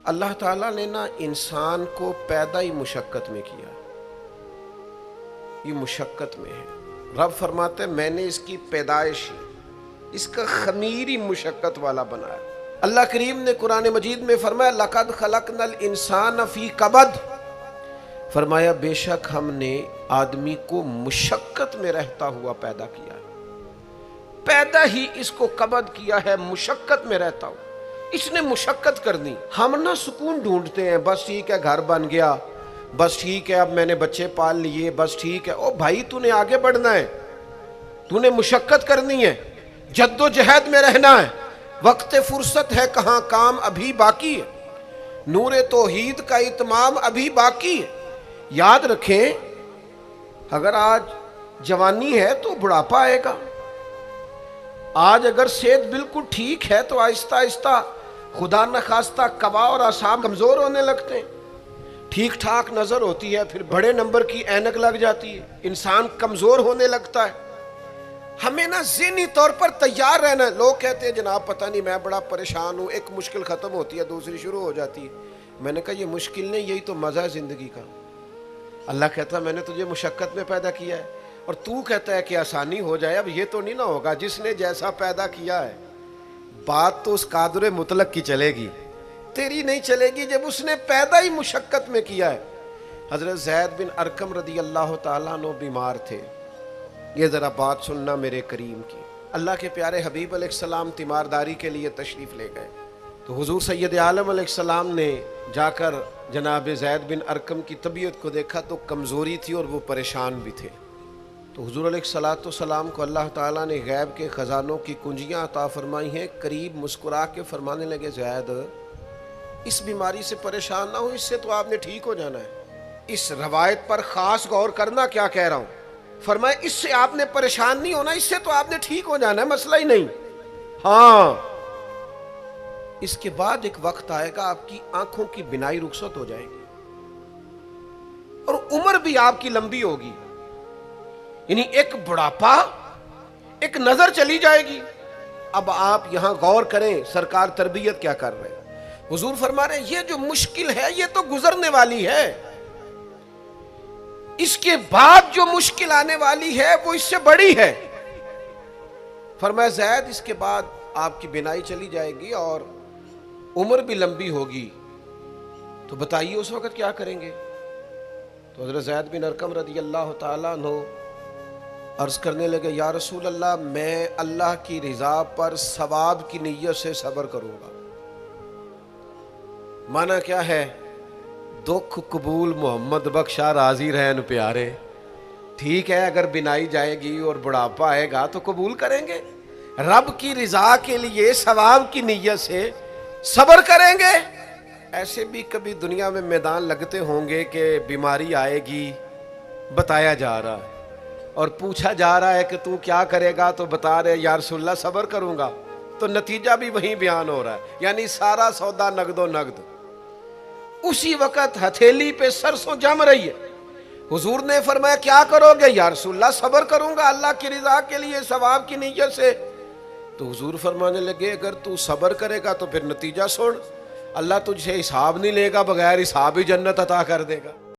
اللہ تعالیٰ نے نا انسان کو پیدا ہی مشقت میں کیا، یہ مشقت میں ہے۔ رب فرماتے ہیں میں نے اس کی پیدائش ہی، اس کا خمیر ہی مشقت والا بنایا۔ اللہ کریم نے قرآن مجید میں فرمایا لَقَدْ خَلَقْنَا الْإِنسَانَ فِي قَبَدٍ، فرمایا بے شک ہم نے آدمی کو مشقت میں رہتا ہوا پیدا کیا ہے، پیدا ہی اس کو قبض کیا ہے، مشقت میں رہتا ہوں، اس نے مشقت کرنی۔ ہم نہ سکون ڈھونڈتے ہیں، بس ٹھیک ہے گھر بن گیا، بس ٹھیک ہے اب میں نے بچے پال لیے، بس ٹھیک ہے۔ او بھائی تو نے آگے بڑھنا ہے، تو نے مشقت کرنی ہے، جد و جہد میں رہنا ہے، وقت فرصت ہے کہاں، کام ابھی باقی ہے، نور توحید کا اتمام ابھی باقی ہے۔ یاد رکھیں اگر آج جوانی ہے تو بڑھاپا آئے گا، آج اگر صحت بالکل ٹھیک ہے تو آہستہ آہستہ خدا نخواستہ قوا اور اعصاب کمزور ہونے لگتے ہیں، ٹھیک ٹھاک نظر ہوتی ہے پھر بڑے نمبر کی اینک لگ جاتی ہے، انسان کمزور ہونے لگتا ہے۔ ہمیں نا ذہنی طور پر تیار رہنا ہے۔ لوگ کہتے ہیں جناب پتہ نہیں میں بڑا پریشان ہوں، ایک مشکل ختم ہوتی ہے دوسری شروع ہو جاتی ہے۔ میں نے کہا یہ مشکل نہیں، یہی تو مزہ ہے زندگی کا۔ اللہ کہتا ہے میں نے تجھے مشقت میں پیدا کیا ہے، اور تو کہتا ہے کہ آسانی ہو جائے۔ اب یہ تو نہیں نہ ہوگا، جس نے جیسا پیدا کیا ہے بات تو اس قادر مطلق کی چلے گی، تیری نہیں چلے گی جب اس نے پیدا ہی مشقت میں کیا ہے۔ حضرت زید بن ارقم رضی اللہ تعالیٰ عنہ بیمار تھے، یہ ذرا بات سننا میرے کریم کی۔ اللہ کے پیارے حبیب علیہ السلام تیمارداری کے لیے تشریف لے گئے، تو حضور سید عالم علیہ السلام نے جا کر جناب زید بن ارقم کی طبیعت کو دیکھا تو کمزوری تھی اور وہ پریشان بھی تھے۔ تو حضور علیہ السلام کو اللہ تعالیٰ نے غیب کے خزانوں کی کنجیاں عطا فرمائی ہیں، قریب مسکرا کے فرمانے لگے زید اس بیماری سے پریشان نہ ہو، اس سے تو آپ نے ٹھیک ہو جانا ہے۔ اس روایت پر خاص غور کرنا کیا کہہ رہا ہوں، فرمایا اس سے آپ نے پریشان نہیں ہونا، اس سے تو آپ نے ٹھیک ہو جانا ہے، مسئلہ ہی نہیں۔ ہاں اس کے بعد ایک وقت آئے گا آپ کی آنکھوں کی بینائی رخصت ہو جائے گی اور عمر بھی آپ کی لمبی ہوگی، یعنی ایک بڑھاپا، ایک نظر چلی جائے گی۔ اب آپ یہاں غور کریں سرکار تربیت کیا کر رہے ہیں۔ حضور فرما رہے ہیں یہ جو مشکل ہے یہ تو گزرنے والی ہے، اس کے بعد جو مشکل آنے والی ہے وہ اس سے بڑی ہے۔ فرمایا زید اس کے بعد آپ کی بینائی چلی جائے گی اور عمر بھی لمبی ہوگی، تو بتائیے اس وقت کیا کریں گے۔ تو حضرت زید بن ارقم رضی اللہ تعالیٰ عنہ عرض کرنے لگے یا رسول اللہ میں اللہ کی رضا پر ثواب کی نیت سے صبر کروں گا۔ معنی کیا ہے، دکھ قبول محمد بخشا راضی رہن پیارے۔ ٹھیک ہے اگر بینائی جائے گی اور بڑھاپا آئے گا تو قبول کریں گے، رب کی رضا کے لیے ثواب کی نیت سے صبر کریں گے۔ ایسے بھی کبھی دنیا میں میدان لگتے ہوں گے کہ بیماری آئے گی، بتایا جا رہا ہے اور پوچھا جا رہا ہے کہ تو کیا کرے گا، تو بتا رہے یا رسول اللہ صبر کروں گا، تو نتیجہ بھی وہیں بیان ہو رہا ہے، یعنی سارا سودا نقد و نقد۔ اسی وقت ہتھیلی پہ سرسوں جم رہی ہے، حضور نے فرمایا کیا کرو گے، یا رسول اللہ صبر کروں گا اللہ کی رضا کے لیے ثواب کی نیت سے۔ تو حضور فرمانے لگے اگر تو صبر کرے گا تو پھر نتیجہ سن، اللہ تجھ سے حساب نہیں لے گا، بغیر حساب ہی جنت عطا کر دے گا۔